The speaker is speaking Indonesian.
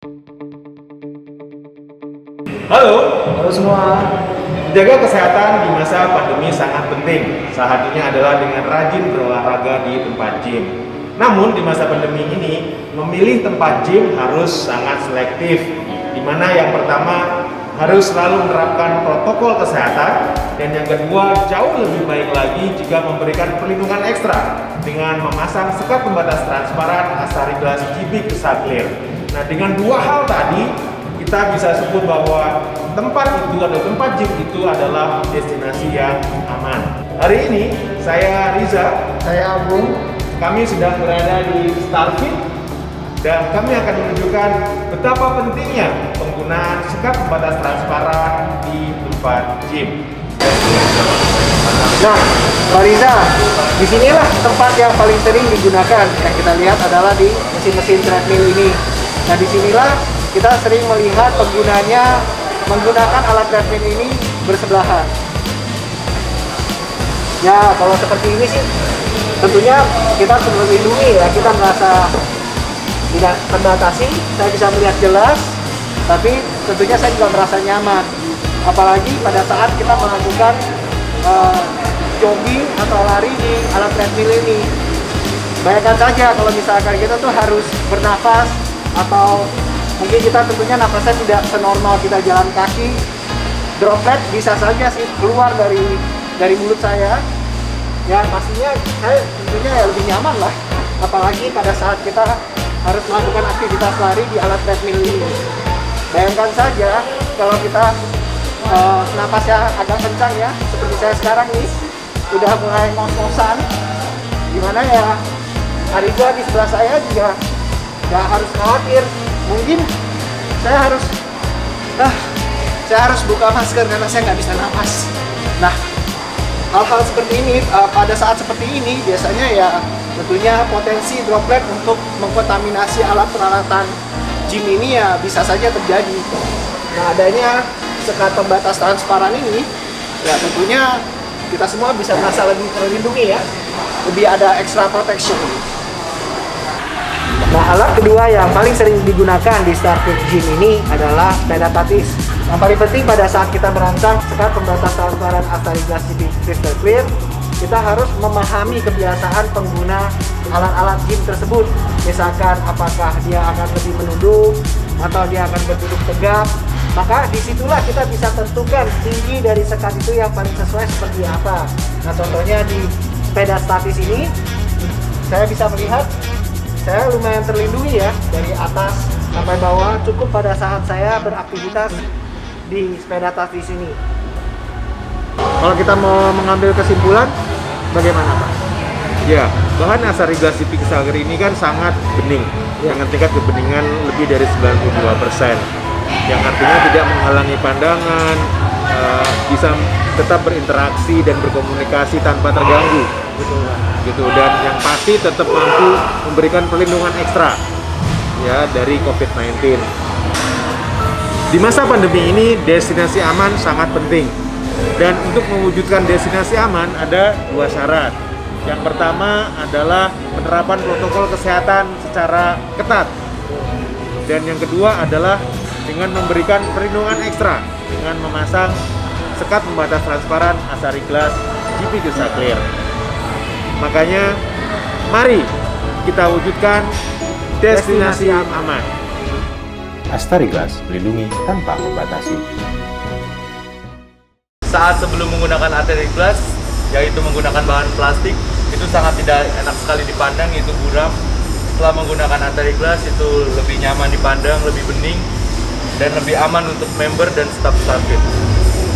Halo, Halo semua. menjaga kesehatan di masa pandemi sangat penting. Salah satunya adalah dengan rajin berolahraga di tempat gym. Namun di masa pandemi ini, memilih tempat gym harus sangat selektif. Di mana yang pertama harus selalu menerapkan protokol kesehatan, dan yang kedua jauh lebih baik lagi jika memberikan perlindungan ekstra dengan memasang sekat pembatas transparan Asari Glass GP Clear. Nah, dengan dua hal tadi kita bisa sebut bahwa tempat itu atau tempat gym itu adalah destinasi yang aman. Hari ini saya Riza, Saya Agung. kami sedang berada di Starfit dan kami akan menunjukkan betapa pentingnya penggunaan sekat pembatas transparan di tempat gym. Nah, Pak Riza, disinilah tempat yang paling sering digunakan. Yang kita lihat adalah di mesin-mesin treadmill ini. Nah, disinilah kita sering melihat penggunanya menggunakan alat treadmill ini bersebelahan. Ya, kalau seperti ini sih, tentunya kita harus melindungi ya. Kita merasa tidak terbatasi, saya bisa melihat jelas, tapi tentunya saya juga merasa nyaman. Apalagi pada saat kita melakukan jogging atau lari di alat treadmill ini. Bayangkan saja kalau misalkan kita tuh harus bernafas, atau mungkin kita tentunya nafasnya tidak senormal kita jalan kaki, droplet bisa saja sih keluar dari mulut saya. Ya pastinya saya tentunya ya lebih nyaman lah, apalagi pada saat kita harus melakukan aktivitas lari di alat treadmill ini. Bayangkan saja kalau kita napasnya agak kencang ya, seperti saya sekarang nih, udah mulai ngos-ngosan, gimana ya, Ariza di sebelah saya juga nggak harus khawatir. Mungkin saya harus buka masker karena saya nggak bisa napas. Nah, hal-hal seperti ini pada saat seperti ini biasanya ya tentunya potensi droplet untuk mengkontaminasi alat peralatan gym ini ya bisa saja terjadi. Nah, adanya sekat pembatas transparan ini ya tentunya kita semua bisa merasa lebih terlindungi ya, lebih ada extra protection. Nah, alat kedua yang paling sering digunakan di Starfit Gym ini adalah sepeda statis. Yang paling penting pada saat kita merancang sekat pembatas transparan Asari Glass GP Crystal Clear, kita harus memahami kebiasaan pengguna alat-alat gym tersebut. Misalkan apakah dia akan lebih menunduk atau dia akan berduduk tegak. Maka disitulah kita bisa tentukan tinggi dari sekat itu yang paling sesuai seperti apa. Nah, contohnya di sepeda statis ini, saya bisa melihat saya lumayan terlindungi ya, dari atas sampai bawah, cukup pada saat saya beraktivitas di sepeda statis ini. Kalau kita mau mengambil kesimpulan, bagaimana Pak? Ya, bahan Asari Glass GP Clear ini kan sangat bening, dengan tingkat kebeningan lebih dari 92%, yang artinya tidak menghalangi pandangan, bisa tetap berinteraksi dan berkomunikasi tanpa terganggu. Betul Pak. Gitu, dan yang pasti tetap mampu memberikan perlindungan ekstra ya dari COVID-19. Di masa pandemi ini destinasi aman sangat penting, dan untuk mewujudkan destinasi aman ada dua syarat. Yang pertama adalah penerapan protokol kesehatan secara ketat, dan yang kedua adalah dengan memberikan perlindungan ekstra dengan memasang sekat pembatas transparan Asari Glass GP Clear. Makanya, mari kita wujudkan destinasi yang aman. Asari Glass, melindungi tanpa membatasi. Saat sebelum menggunakan Asari Glass, yaitu menggunakan bahan plastik, itu sangat tidak enak sekali dipandang, itu buram. Setelah menggunakan Asari Glass, itu lebih nyaman dipandang, lebih bening, dan lebih aman untuk member dan staf Starfit.